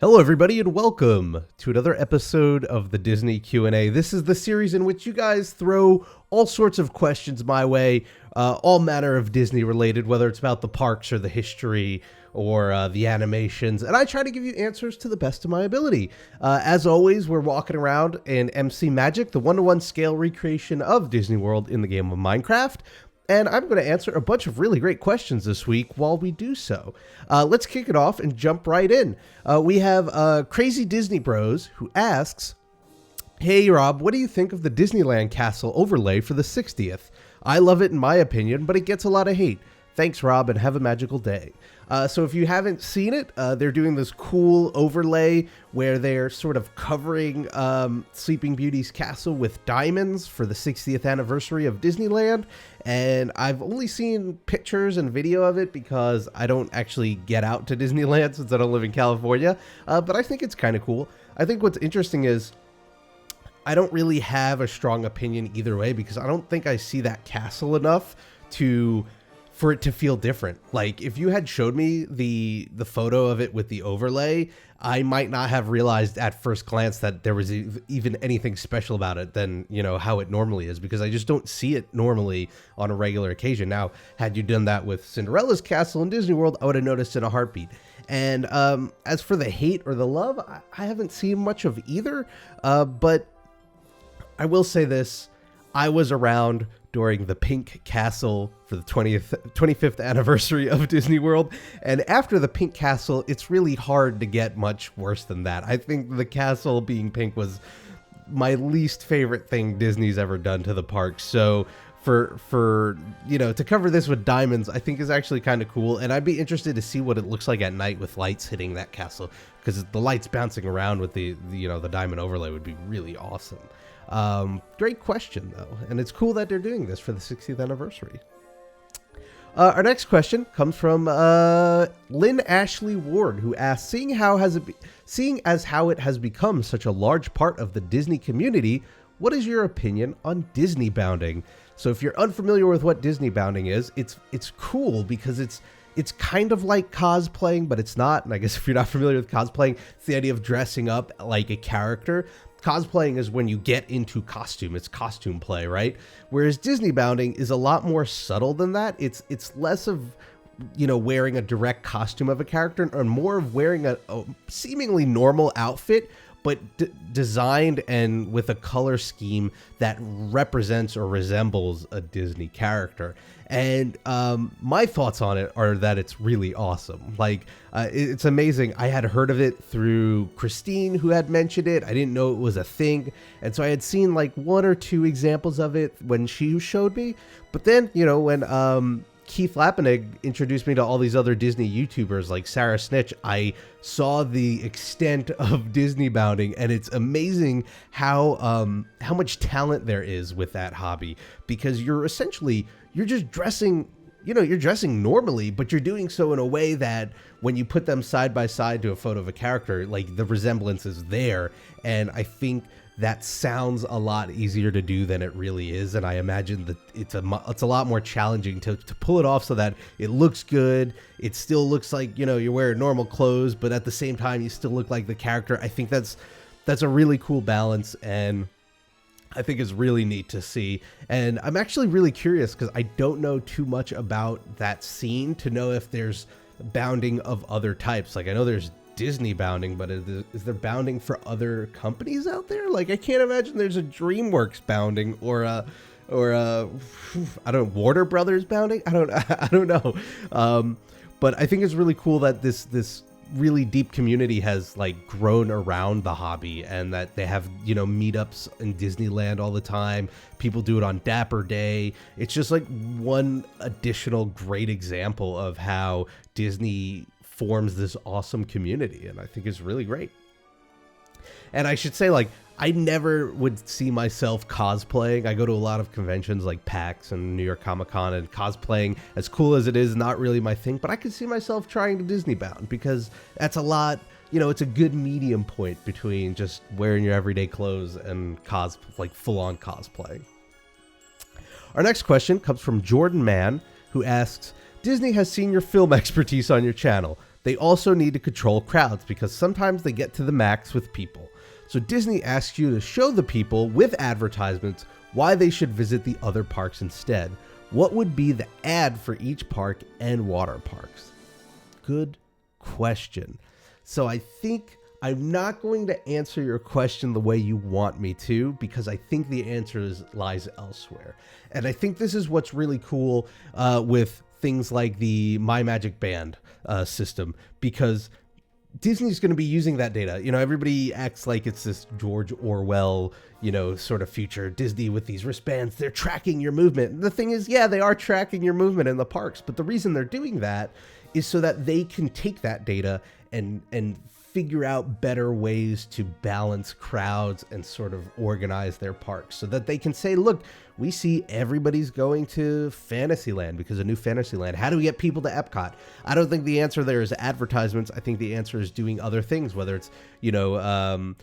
Hello everybody and welcome to another episode of the Disney Q&A. This is the series in which you guys throw all sorts of questions my way, all manner of Disney related, whether it's about the parks or the history or the animations, and I try to give you answers to the best of my ability. As always, we're walking around in MC Magic, the one-to-one scale recreation of Disney World in the game of Minecraft. And I'm going to answer a bunch of really great questions this week while we do so. Let's kick it off and jump right in. We have Crazy Disney Bros who asks, "Hey Rob, what do you think of the Disneyland Castle overlay for the 60th? I love it in my opinion, but it gets a lot of hate. Thanks Rob and have a magical day." So if you haven't seen it, they're doing this cool overlay where they're sort of covering Sleeping Beauty's castle with diamonds for the 60th anniversary of Disneyland. And I've only seen pictures and video of it because I don't actually get out to Disneyland since I don't live in California. But I think it's kind of cool. I think what's interesting is I don't really have a strong opinion either way because I don't think I see that castle enough for it to feel different. Like if you had showed me the photo of it with the overlay, I might not have realized at first glance that there was even anything special about it than, you know, how it normally is, because I just don't see it normally on a regular occasion. Now, had you done that with Cinderella's castle in Disney World, I would have noticed in a heartbeat. And as for the hate or the love, I haven't seen much of either, but I will say this, I was around during the Pink Castle for the 25th anniversary of Disney World. And after the Pink Castle, it's really hard to get much worse than that. I think the castle being pink was my least favorite thing Disney's ever done to the park. So for you know, to cover this with diamonds, I think is actually kind of cool. And I'd be interested to see what it looks like at night with lights hitting that castle, because the lights bouncing around with the diamond overlay would be really awesome. Great question though, and it's cool that they're doing this for the 60th anniversary. Our next question comes from Lynn Ashley Ward, who asks, seeing as how it has become such a large part of the Disney community, what is your opinion on Disney bounding? So if you're unfamiliar with what Disney bounding is, it's cool because it's kind of like cosplaying, but it's not. And I guess if you're not familiar with cosplaying, it's the idea of dressing up like a character. Cosplaying is when you get into costume. It's costume play, right? Whereas Disney bounding is a lot more subtle than that. It's less of, you know, wearing a direct costume of a character and more of wearing a seemingly normal outfit, but designed and with a color scheme that represents or resembles a Disney character. And my thoughts on it are that it's really awesome. Like, it's amazing. I had heard of it through Christine, who had mentioned it. I didn't know it was a thing. And so I had seen like one or two examples of it when she showed me. But then, you know, when Keith Lappenig introduced me to all these other Disney YouTubers like Sarah Snitch, I saw the extent of Disney bounding, and it's amazing how much talent there is with that hobby, because you're just dressing, you know, you're dressing normally, but you're doing so in a way that when you put them side by side to a photo of a character, like the resemblance is there. And I think that sounds a lot easier to do than it really is. And I imagine that it's a lot more challenging to pull it off so that it looks good. It still looks like, you know, you're wearing normal clothes, but at the same time, you still look like the character. I think that's a really cool balance, and I think it's really neat to see. And I'm actually really curious because I don't know too much about that scene to know if there's bounding of other types. Like I know there's Disney bounding, but is there bounding for other companies out there? Like I can't imagine there's a DreamWorks bounding or I don't know, Warner Brothers bounding. I don't know. But I think it's really cool that this really deep community has like grown around the hobby, and that they have, you know, meetups in Disneyland all the time. People do it on Dapper Day. It's just like one additional great example of how Disney forms this awesome community, and I think it's really great. And I should say, like, I never would see myself cosplaying. I go to a lot of conventions like PAX and New York Comic Con, and cosplaying, as cool as it is, not really my thing, but I could see myself trying to Disney bound, because that's a lot, you know, it's a good medium point between just wearing your everyday clothes and like full-on cosplaying. Our next question comes from Jordan Mann, who asks, Disney has seen your film expertise on your channel. They also need to control crowds because sometimes they get to the max with people. So Disney asks you to show the people with advertisements why they should visit the other parks instead. What would be the ad for each park and water parks? Good question. So I think I'm not going to answer your question the way you want me to, because I think the answer lies elsewhere. And I think this is what's really cool with things like the My Magic Band system, because Disney's going to be using that data. You know, everybody acts like it's this George Orwell, you know, sort of future. Disney with these wristbands, they're tracking your movement. And the thing is, yeah, they are tracking your movement in the parks, but the reason they're doing that is so that they can take that data and figure out better ways to balance crowds and sort of organize their parks so that they can say, look, we see everybody's going to Fantasyland because of new Fantasyland. How do we get people to Epcot? I don't think the answer there is advertisements. I think the answer is doing other things, whether it's, you know,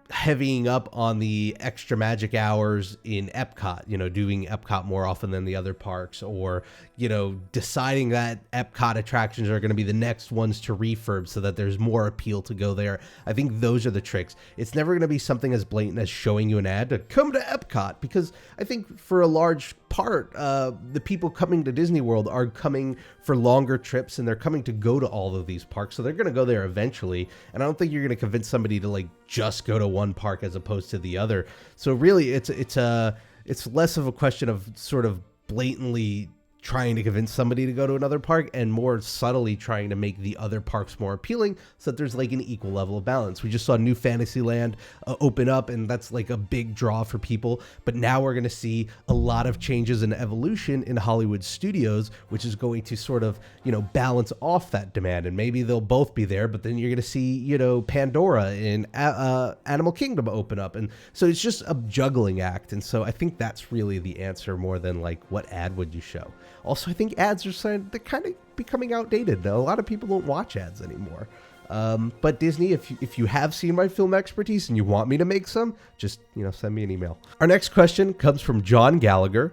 heavying up on the extra magic hours in Epcot, you know, doing Epcot more often than the other parks, or, you know, deciding that Epcot attractions are going to be the next ones to refurb so that there's more appeal to go there. I think those are the tricks. It's never going to be something as blatant as showing you an ad to come to Epcot, because I think for a large part, the people coming to Disney World are coming for longer trips and they're coming to go to all of these parks. So they're going to go there eventually. And I don't think you're going to convince somebody to like just go to one park as opposed to the other. So really it's less of a question of sort of blatantly trying to convince somebody to go to another park and more subtly trying to make the other parks more appealing so that there's like an equal level of balance. We just saw New Fantasyland open up, and that's like a big draw for people. But now we're going to see a lot of changes and evolution in Hollywood studios, which is going to sort of, you know, balance off that demand. And maybe they'll both be there, but then you're going to see, you know, Pandora in Animal Kingdom open up. And so it's just a juggling act. And so I think that's really the answer more than like what ad would you show. Also, I think ads they're kind of becoming outdated. A lot of people don't watch ads anymore. But Disney, if you have seen my film expertise and you want me to make some, just, you know, send me an email. Our next question comes from John Gallagher.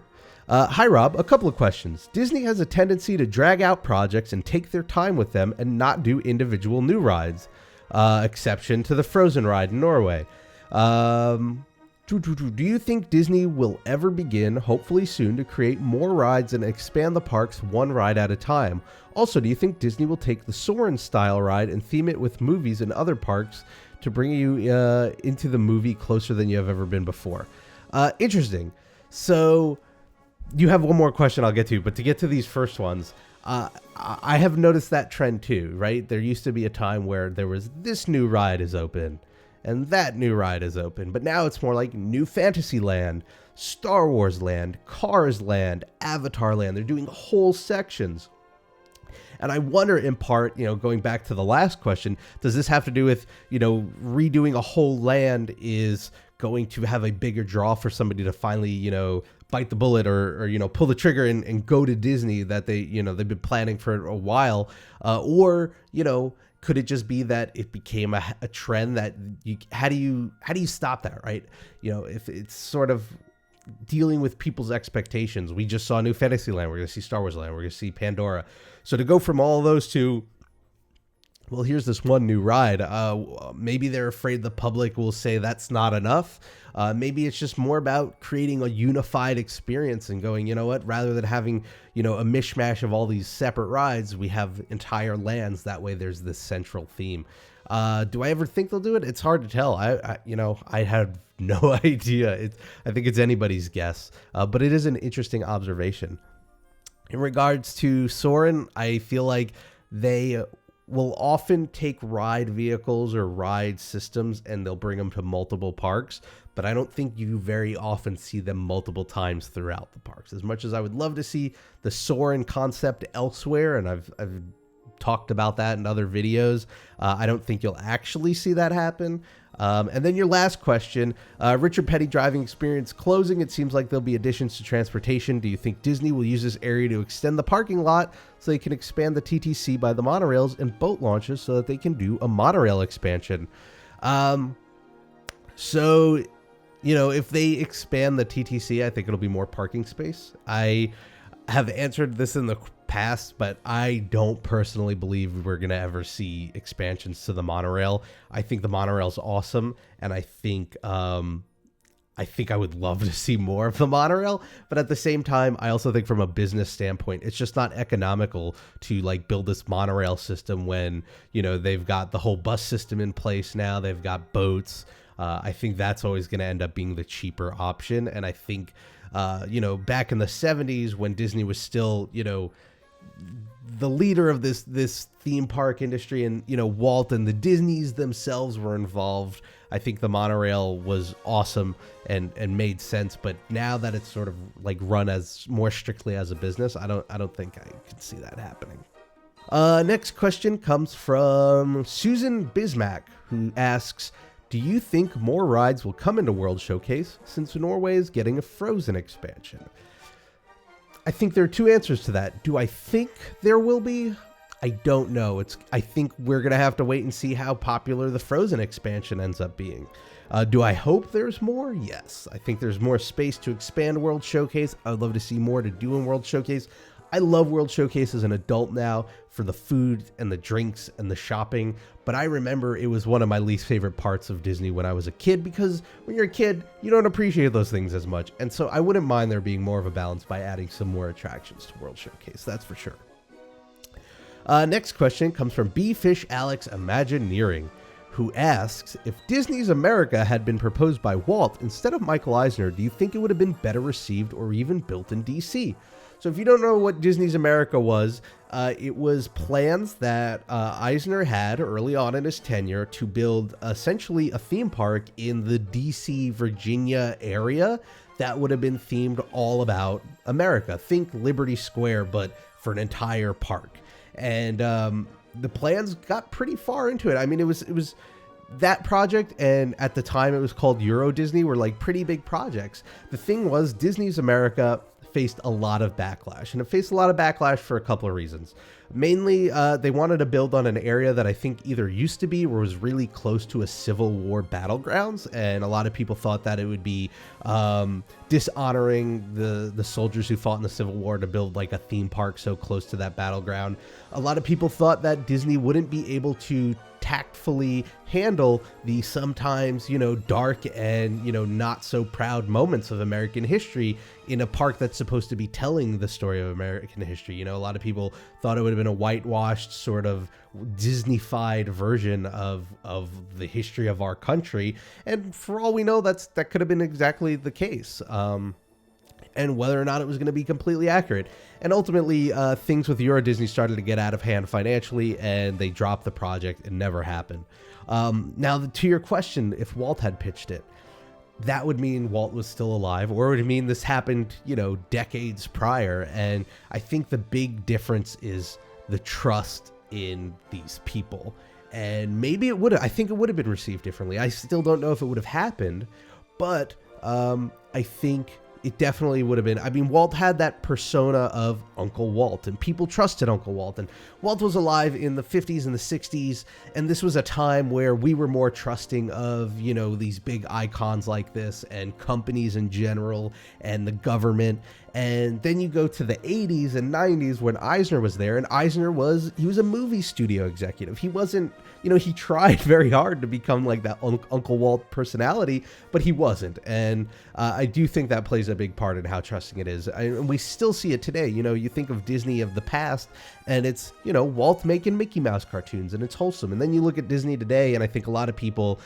Hi, Rob. A couple of questions. Disney has a tendency to drag out projects and take their time with them and not do individual new rides. Exception to the Frozen ride in Norway. Do you think Disney will ever begin, hopefully soon, to create more rides and expand the parks one ride at a time? Also, do you think Disney will take the Soarin' style ride and theme it with movies and other parks to bring you into the movie closer than you have ever been before? Interesting. So you have one more question I'll get to, but to get to these first ones, I have noticed that trend too, right? There used to be a time where there was this new ride is open and that new ride is open, but now it's more like New Fantasyland, Star Wars Land, Cars Land, Avatar Land. They're doing whole sections. And I wonder, in part, you know, going back to the last question, does this have to do with, you know, redoing a whole land is going to have a bigger draw for somebody to finally, you know, bite the bullet or you know, pull the trigger and go to Disney that they, you know, they've been planning for a while, or, you know, could it just be that it became a trend that how do you stop that, right? You know, if it's sort of dealing with people's expectations. We just saw New Fantasyland. We're going to see Star Wars Land. We're going to see Pandora. So to go from all of those to, well, here's this one new ride. Maybe they're afraid the public will say that's not enough. Maybe it's just more about creating a unified experience and going, you know what, rather than having, you know, a mishmash of all these separate rides, we have entire lands. That way there's this central theme. Do I ever think they'll do it? It's hard to tell. I have no idea. I think it's anybody's guess, but it is an interesting observation. In regards to Soarin', I feel like they will often take ride vehicles or ride systems and they'll bring them to multiple parks, but I don't think you very often see them multiple times throughout the parks. As much as I would love to see the Soarin' concept elsewhere, and I've talked about that in other videos, I don't think you'll actually see that happen. And then your last question, Richard Petty driving experience closing. It seems like there'll be additions to transportation. Do you think Disney will use this area to extend the parking lot so they can expand the TTC by the monorails and boat launches so that they can do a monorail expansion? So, you know, if they expand the TTC, I think it'll be more parking space. I have answered this in the past, but I don't personally believe we're going to ever see expansions to the monorail. I think the monorail's awesome, and I think I would love to see more of the monorail, but at the same time, I also think from a business standpoint, it's just not economical to like build this monorail system when, you know, they've got the whole bus system in place now, they've got boats. I think that's always going to end up being the cheaper option. And I think, you know, back in the 70s when Disney was still, you know, the leader of this theme park industry, and, you know, Walt and the Disneys themselves were involved, I think the monorail was awesome and made sense. But now that it's sort of like run as more strictly as a business, I don't think I can see that happening. Next question comes from Susan Bismack, who asks, do you think more rides will come into World Showcase since Norway is getting a Frozen expansion? I think there are two answers to that. Do I think there will be? I don't know. I think we're going to have to wait and see how popular the Frozen expansion ends up being. Do I hope there's more? Yes. I think there's more space to expand World Showcase. I would love to see more to do in World Showcase. I love World Showcase as an adult now for the food and the drinks and the shopping, but I remember it was one of my least favorite parts of Disney when I was a kid, because when you're a kid, you don't appreciate those things as much. And so I wouldn't mind there being more of a balance by adding some more attractions to World Showcase. That's for sure. Next question comes from B-Fish Alex Imagineering, who asks, if Disney's America had been proposed by Walt instead of Michael Eisner, do you think it would have been better received or even built in DC? So if you don't know what Disney's America was, it was plans that Eisner had early on in his tenure to build essentially a theme park in the DC, Virginia area that would have been themed all about America. Think Liberty Square, but for an entire park. And the plans got pretty far into it. I mean, it was that project, and at the time it was called Euro Disney, were like pretty big projects. The thing was, Disney's America faced a lot of backlash, and it faced a lot of backlash for a couple of reasons. Mainly, they wanted to build on an area that I think either used to be or was really close to a Civil War battlegrounds, and a lot of people thought that it would be dishonoring the soldiers who fought in the Civil War to build like a theme park so close to that battleground. A lot of people thought that Disney wouldn't be able to tactfully handle the sometimes, you know, dark and, you know, not so proud moments of American history in a park that's supposed to be telling the story of American history. You know, a lot of people thought it would have been a whitewashed sort of Disney-fied version of the history of our country. And for all we know, that could have been exactly the case. And whether or not it was going to be completely accurate. And ultimately, things with Euro Disney started to get out of hand financially, and they dropped the project. It never happened. Now, to your question, if Walt had pitched it, that would mean Walt was still alive, or it would mean this happened, you know, decades prior. And I think the big difference is the trust in these people. And maybe it would have, I think it would have been received differently. I still don't know if it would have happened, but I think it definitely would have been. I mean, Walt had that persona of Uncle Walt, and people trusted Uncle Walt. And Walt was alive in the 50s and the 60s, and this was a time where we were more trusting of, you know, these big icons like this, and companies in general, and the government. And then you go to the 80s and 90s when Eisner was there, and Eisner was a movie studio executive. He wasn't, you know, he tried very hard to become like that Uncle Walt personality, but he wasn't. And I do think that plays a big part in how trusting it is. And we still see it today. You know, you think of Disney of the past, and it's, you know, Walt making Mickey Mouse cartoons, and it's wholesome. And then you look at Disney today, and I think a lot of people,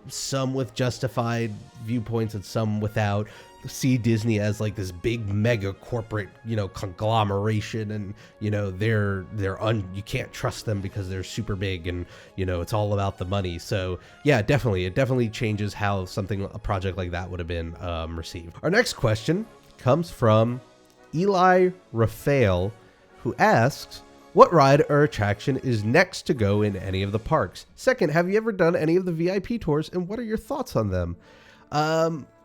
some with justified viewpoints and some without, see Disney as like this big mega corporate, you know, conglomeration, and, you know, you can't trust them because they're super big, and, you know, it's all about the money. So yeah, it definitely changes how a project like that would have been received. Our next question comes from Eli Raphael, who asks, what ride or attraction is next to go in any of the parks? Second, have you ever done any of the VIP tours, and what are your thoughts on them?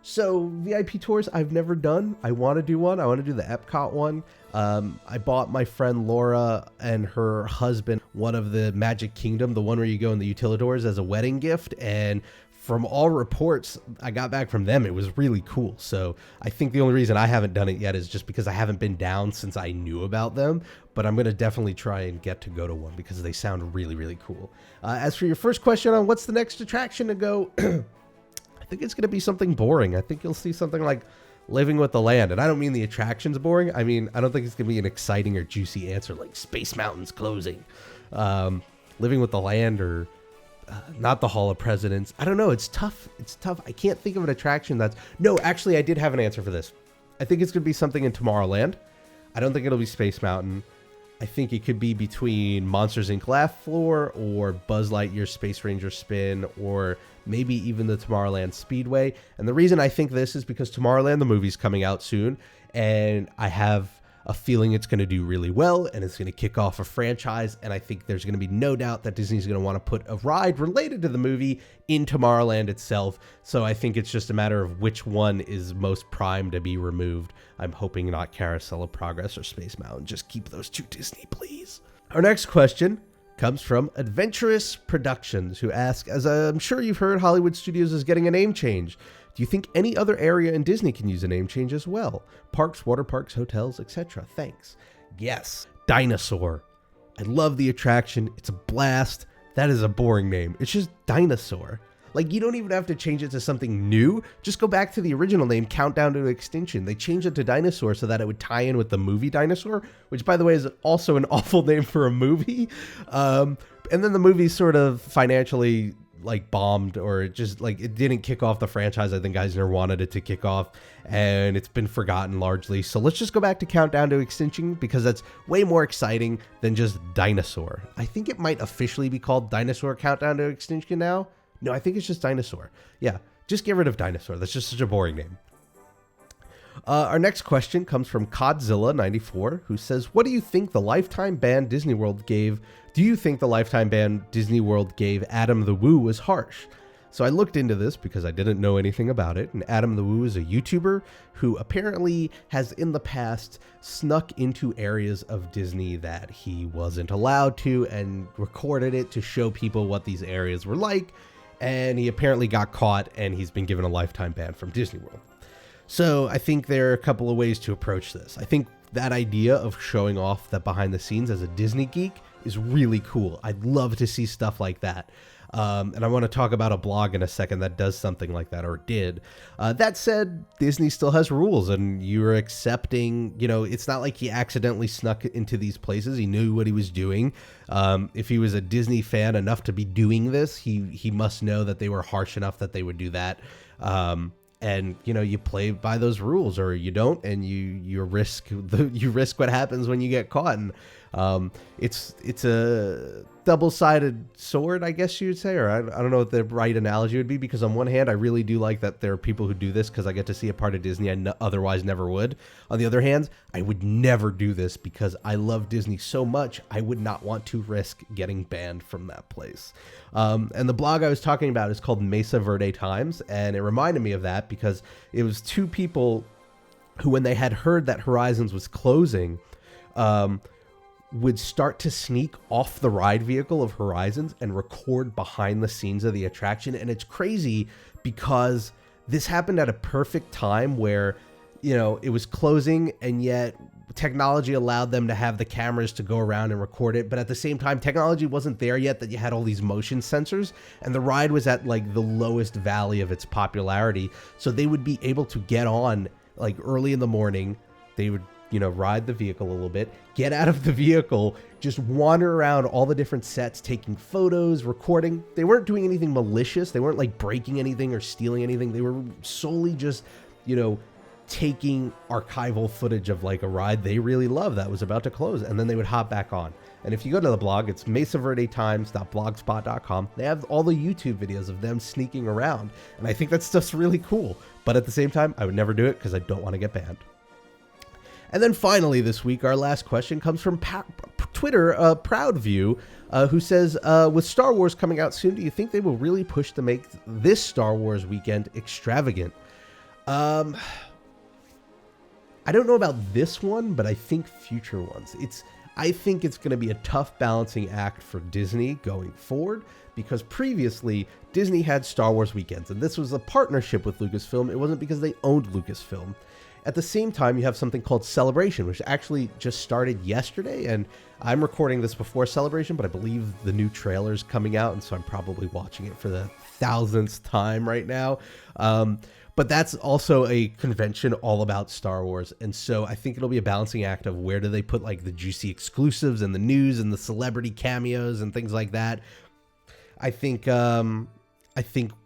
So VIP tours I've never done. I want to do one. I want to do the Epcot one. I bought my friend Laura and her husband one of the Magic Kingdom, the one where you go in the utilidors, as a wedding gift. And from all reports I got back from them, it was really cool. So I think the only reason I haven't done it yet is just because I haven't been down since I knew about them. But I'm going to definitely try and get to go to one because they sound really, really cool. As for your first question on what's the next attraction to go, I think it's going to be something boring. I think you'll see something like Living with the Land. And I don't mean the attraction's boring. I mean, I don't think it's going to be an exciting or juicy answer like Space Mountain's closing. Living with the Land or not the Hall of Presidents. I don't know. It's tough. It's tough. I can't think of an attraction that's... No, actually, I did have an answer for this. I think it's going to be something in Tomorrowland. I don't think it'll be Space Mountain. I think it could be between Monsters Inc. Laugh Floor or Buzz Lightyear Space Ranger Spin or maybe even the Tomorrowland Speedway. And the reason I think this is because Tomorrowland, the movie's coming out soon, and I have a feeling it's going to do really well and it's going to kick off a franchise. And I think there's going to be no doubt that Disney's going to want to put a ride related to the movie in Tomorrowland itself. So I think it's just a matter of which one is most primed to be removed. I'm hoping not Carousel of Progress or Space Mountain. Just keep those two Disney, please. Our next question comes from Adventurous Productions, who ask, as I'm sure you've heard, Hollywood Studios is getting a name change. Do you think any other area in Disney can use a name change as well? Parks, water parks, hotels, etc. Thanks. Yes. Dinosaur. I love the attraction. It's a blast. That is a boring name. It's just Dinosaur. Like, you don't even have to change it to something new. Just go back to the original name, Countdown to Extinction. They changed it to Dinosaur so that it would tie in with the movie Dinosaur, which, by the way, is also an awful name for a movie. And then the movie sort of financially like bombed, or it just like it didn't kick off the franchise I think Eisner wanted it to kick off, and it's been forgotten largely. So let's just go back to Countdown to Extinction because that's way more exciting than just Dinosaur. I think it might officially be called Dinosaur Countdown to Extinction now. No, I think it's just Dinosaur. Yeah, just get rid of Dinosaur. That's just such a boring name. Our next question comes from Codzilla94, who says, what do you think the lifetime ban Disney World gave? Do you think the lifetime ban Disney World gave Adam the Woo was harsh? So I looked into this because I didn't know anything about it. And Adam the Woo is a YouTuber who apparently has in the past snuck into areas of Disney that he wasn't allowed to and recorded it to show people what these areas were like. And he apparently got caught and he's been given a lifetime ban from Disney World. So I think there are a couple of ways to approach this. I think that idea of showing off that behind the scenes as a Disney geek is really cool. I'd love to see stuff like that. And I want to talk about a blog in a second that does something like that, or did. That said, Disney still has rules, and you're accepting, you know, it's not like he accidentally snuck into these places. He knew what he was doing. If he was a Disney fan enough to be doing this, he must know that they were harsh enough that they would do that. And you know, you play by those rules, or you don't, and you risk what happens when you get caught. And it's a double-sided sword, I guess you'd say, or I don't know what the right analogy would be, because on one hand, I really do like that there are people who do this because I get to see a part of Disney I otherwise never would. On the other hand, I would never do this because I love Disney so much, I would not want to risk getting banned from that place. And the blog I was talking about is called Mesa Verde Times, and it reminded me of that because it was two people who, when they had heard that Horizons was closing, would start to sneak off the ride vehicle of Horizons and record behind the scenes of the attraction. And it's crazy because this happened at a perfect time where, you know, it was closing, and yet technology allowed them to have the cameras to go around and record it. But at the same time, technology wasn't there yet that you had all these motion sensors, and the ride was at like the lowest valley of its popularity. So they would be able to get on like early in the morning. They would, you know, ride the vehicle a little bit, get out of the vehicle, just wander around all the different sets, taking photos, recording. They weren't doing anything malicious. They weren't like breaking anything or stealing anything. They were solely just, you know, taking archival footage of like a ride they really love that was about to close, and then they would hop back on. And if you go to the blog, it's mesaverdetimes.blogspot.com. They have all the YouTube videos of them sneaking around, and I think that stuff's really cool. But at the same time, I would never do it because I don't want to get banned. And then finally this week, our last question comes from Twitter, Proudview, who says, with Star Wars coming out soon, do you think they will really push to make this Star Wars weekend extravagant? I don't know about this one, but I think future ones. I think it's going to be a tough balancing act for Disney going forward, because previously Disney had Star Wars weekends, and this was a partnership with Lucasfilm. It wasn't because they owned Lucasfilm. At the same time, you have something called Celebration, which actually just started yesterday, and I'm recording this before Celebration, but I believe the new trailer is coming out, and so I'm probably watching it for the 1000th time right now. But that's also a convention all about Star Wars, and so I think it'll be a balancing act of where do they put like the juicy exclusives and the news and the celebrity cameos and things like that. I think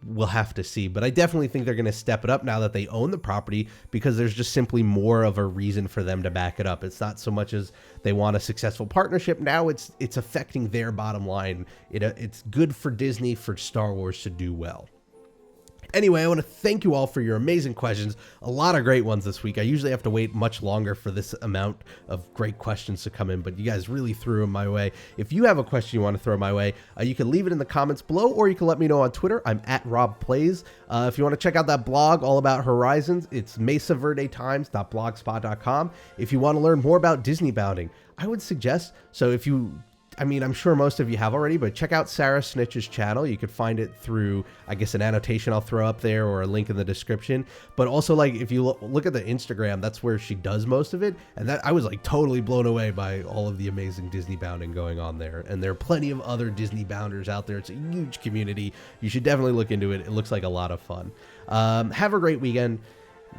we'll have to see, but I definitely think they're going to step it up now that they own the property, because there's just simply more of a reason for them to back it up. It's not so much as they want a successful partnership. Now it's affecting their bottom line. It's good for Disney for Star Wars to do well. Anyway, I want to thank you all for your amazing questions. A lot of great ones this week. I usually have to wait much longer for this amount of great questions to come in, but you guys really threw them my way. If you have a question you want to throw my way, you can leave it in the comments below, or you can let me know on Twitter. I'm at RobPlays. If you want to check out that blog all about Horizons, it's mesaverdetimes.blogspot.com. If you want to learn more about Disney bounding, I would suggest, I'm sure most of you have already, but check out Sarah Snitch's channel. You could find it through, I guess, an annotation I'll throw up there or a link in the description. But also, like, if you look at the Instagram, that's where she does most of it. And I was like totally blown away by all of the amazing Disney bounding going on there. And there are plenty of other Disney bounders out there. It's a huge community. You should definitely look into it. It looks like a lot of fun. Have a great weekend.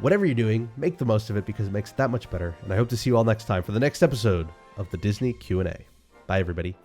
Whatever you're doing, make the most of it, because it makes it that much better. And I hope to see you all next time for the next episode of the Disney Q&A. Bye, everybody.